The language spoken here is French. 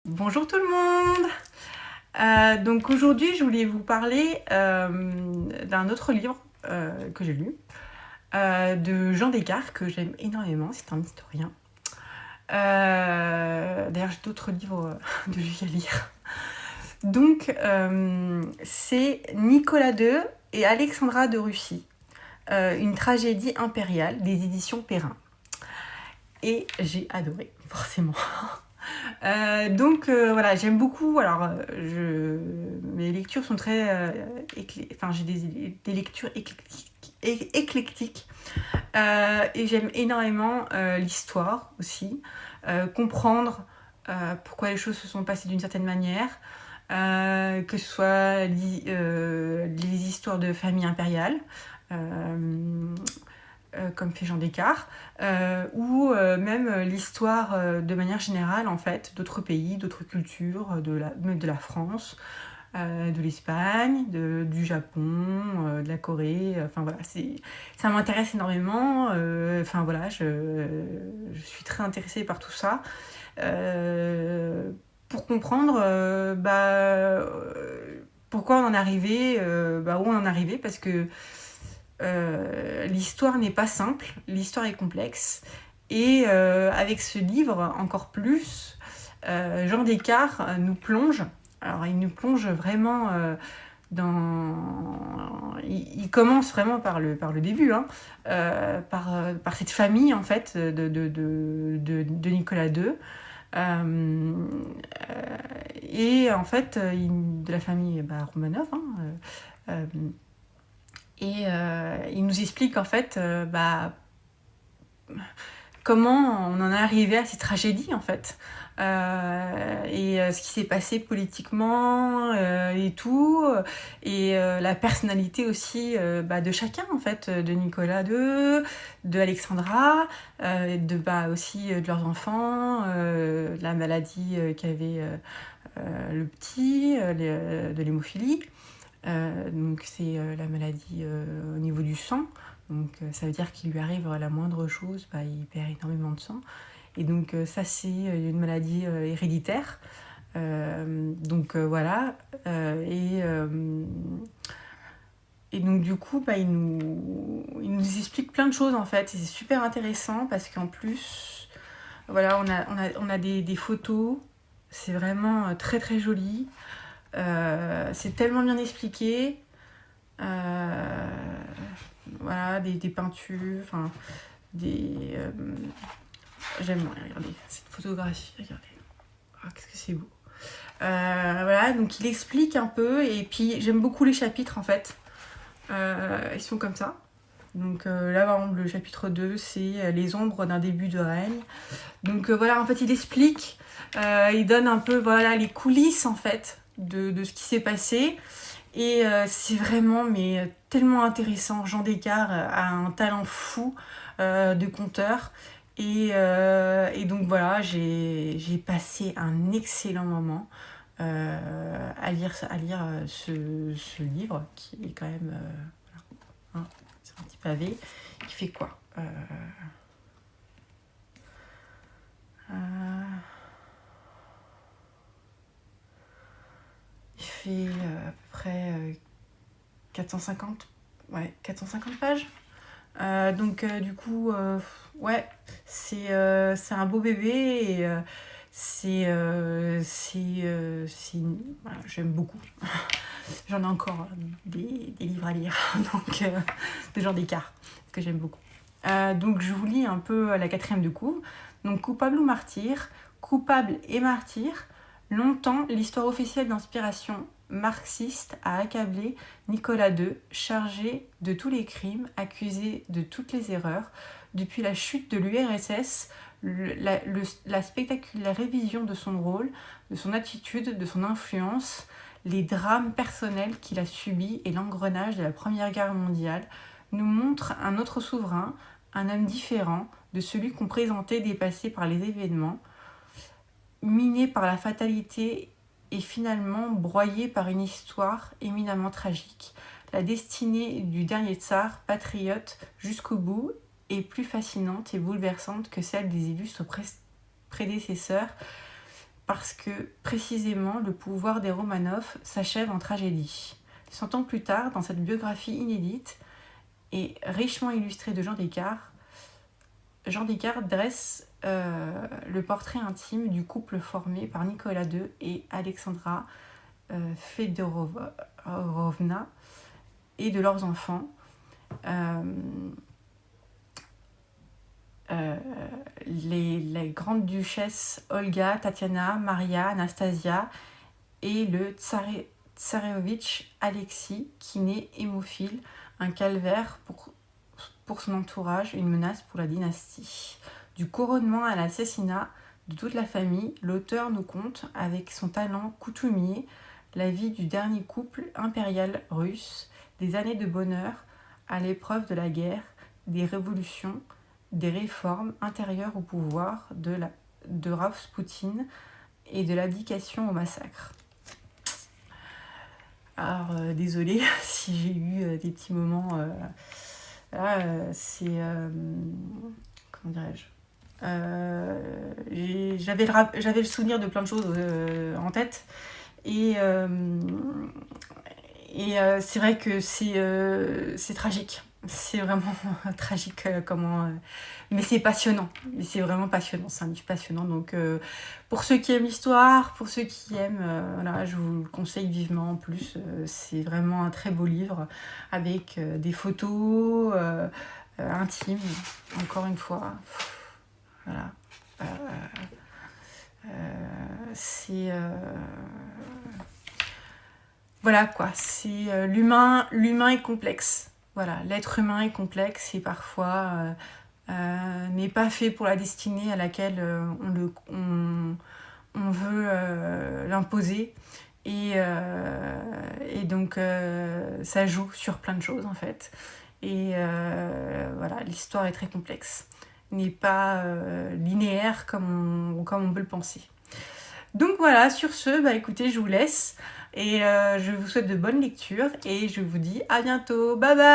Bonjour tout le monde. Donc aujourd'hui, je voulais vous parler d'un autre livre que j'ai lu, de Jean Descartes, que j'aime énormément. C'est un historien. D'ailleurs, j'ai d'autres livres de lui à lire. Donc, c'est Nicolas II et Alexandra de Russie, une tragédie impériale des éditions Perrin. Et j'ai adoré, forcément. Voilà, j'aime beaucoup. Alors, mes lectures sont très. Enfin, j'ai des lectures éclectiques. Et j'aime énormément l'histoire aussi. Comprendre pourquoi les choses se sont passées d'une certaine manière. Que ce soit les histoires de famille impériale. Comme fait Jean Descartes, ou même l'histoire de manière générale en fait, d'autres pays, d'autres cultures, de la France, de l'Espagne, du Japon, de la Corée, enfin voilà, ça m'intéresse énormément, enfin voilà, je suis très intéressée par tout ça. Pour comprendre pourquoi on en est arrivé, où on en est arrivé, parce que l'histoire n'est pas simple, l'histoire est complexe. Et avec ce livre, encore plus, Jean Descartes nous plonge. Alors, il nous plonge vraiment il commence vraiment par le début, hein, par cette famille, en fait, de Nicolas II. Et en fait, de la famille Romanov, hein, et il nous explique en fait comment on en est arrivé à ces tragédies en fait. Et ce qui s'est passé politiquement et tout, et la personnalité aussi de chacun en fait, de Nicolas II, de Alexandra, aussi de leurs enfants, de la maladie qu'avait le petit, de l'hémophilie. Donc c'est la maladie au niveau du sang. Donc ça veut dire qu'il lui arrive la moindre chose, il perd énormément de sang. Et donc ça c'est une maladie héréditaire. Voilà. Et donc du coup, il nous explique plein de choses en fait. Et c'est super intéressant parce qu'en plus, voilà, on a des photos. C'est vraiment très très joli. C'est tellement bien expliqué. Voilà, des peintures, enfin, j'aime, regardez, cette photographie, regardez. Oh, qu'est-ce que c'est beau. Voilà, donc il explique un peu, et puis j'aime beaucoup les chapitres en fait. Ils sont comme ça. Donc là, par exemple, le chapitre 2, c'est les ombres d'un début de règne. Donc voilà, en fait, il explique, il donne un peu voilà, les coulisses en fait de ce qui s'est passé. Et c'est vraiment tellement intéressant. Jean Descartes a un talent fou de conteur. Et donc voilà, j'ai passé un excellent moment à lire ce livre qui est quand même... hein, c'est un petit pavé qui fait quoi il fait à peu près 450, 450 pages. Du coup, ouais, c'est un beau bébé et voilà, j'aime beaucoup. J'en ai encore des livres à lire, donc de Jean Descartes, que j'aime beaucoup. Donc je vous lis un peu la quatrième de couve. Donc coupable ou martyr, coupable et martyr. Longtemps, l'histoire officielle d'inspiration marxiste a accablé Nicolas II, chargé de tous les crimes, accusé de toutes les erreurs. Depuis la chute de l'URSS, la spectaculaire révision de son rôle, de son attitude, de son influence, les drames personnels qu'il a subis et l'engrenage de la Première Guerre mondiale nous montrent un autre souverain, un homme différent de celui qu'on présentait dépassé par les événements, miné par la fatalité et finalement broyé par une histoire éminemment tragique. La destinée du dernier tsar, patriote jusqu'au bout, est plus fascinante et bouleversante que celle des illustres prédécesseurs parce que précisément le pouvoir des Romanov s'achève en tragédie. 100 ans plus tard, dans cette biographie inédite et richement illustrée de Jean Descartes dresse le portrait intime du couple formé par Nicolas II et Alexandra Fedorovna et de leurs enfants. Les grandes duchesses Olga, Tatiana, Maria, Anastasia et le tsarévitch Alexis, qui naît hémophile, un calvaire pour son entourage, une menace pour la dynastie. Du couronnement à l'assassinat de toute la famille, l'auteur nous conte, avec son talent coutumier, la vie du dernier couple impérial russe, des années de bonheur à l'épreuve de la guerre, des révolutions, des réformes intérieures au pouvoir, de Raspoutine et de l'abdication au massacre. Alors, désolée si j'ai eu des petits moments... c'est... comment dirais-je, j'avais le souvenir de plein de choses en tête. Et c'est vrai que c'est tragique. C'est vraiment tragique mais c'est passionnant. Mais c'est vraiment passionnant. C'est un livre passionnant. Donc pour ceux qui aiment l'histoire, pour ceux qui aiment, voilà, je vous le conseille vivement. En plus, c'est vraiment un très beau livre avec des photos intimes. Encore une fois, voilà. C'est voilà quoi. C'est l'humain est complexe. Voilà, l'être humain est complexe et parfois n'est pas fait pour la destinée à laquelle on veut l'imposer. Et donc ça joue sur plein de choses en fait. Et voilà, l'histoire est très complexe. N'est pas linéaire comme on peut le penser. Donc voilà, sur ce, écoutez, je vous laisse. Et je vous souhaite de bonnes lectures. Et je vous dis à bientôt. Bye bye!